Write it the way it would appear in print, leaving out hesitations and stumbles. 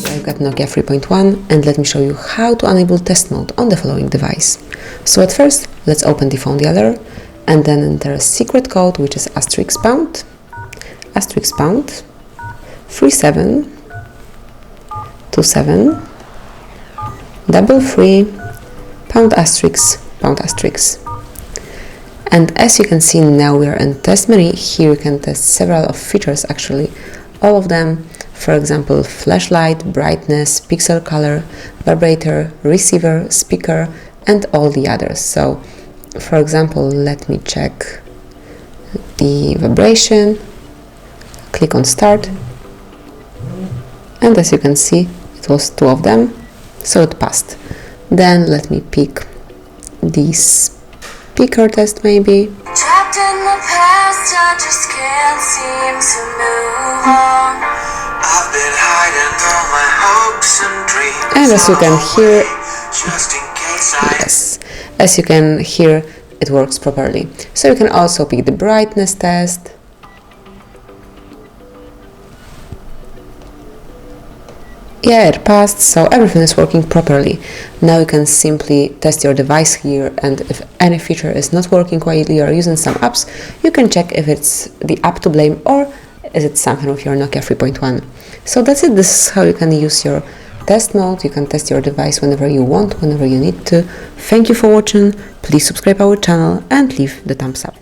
I've got Nokia 3.1 and let me show you how to enable test mode on the following device. So at first, let's open the phone dialer and then enter a secret code, which is *pound 3727 33 ###. And as you can see, now we are in test menu. Here you can test several of features, actually all of them. For example, flashlight, brightness, pixel color, vibrator, receiver, speaker, and all the others. So for example, let me check the vibration, click on start, and as you can see, it was 2 of them, so it passed. Then let me pick the speaker test maybe. Trapped in the past, I just can't seem to move on. I've been hiding all my hopes and dreams. And as you can hear, yes, as you can hear, it works properly. So you can also pick the brightness test. Yeah, it passed, so everything is working properly. Now you can simply test your device here, and if any feature is not working while you are using some apps, you can check if it's the app to blame or is it something with your Nokia 3.1. So that's it. This is how you can use your test mode. You can test your device whenever you want, whenever you need to. Thank you for watching. Please subscribe our channel and leave the thumbs up.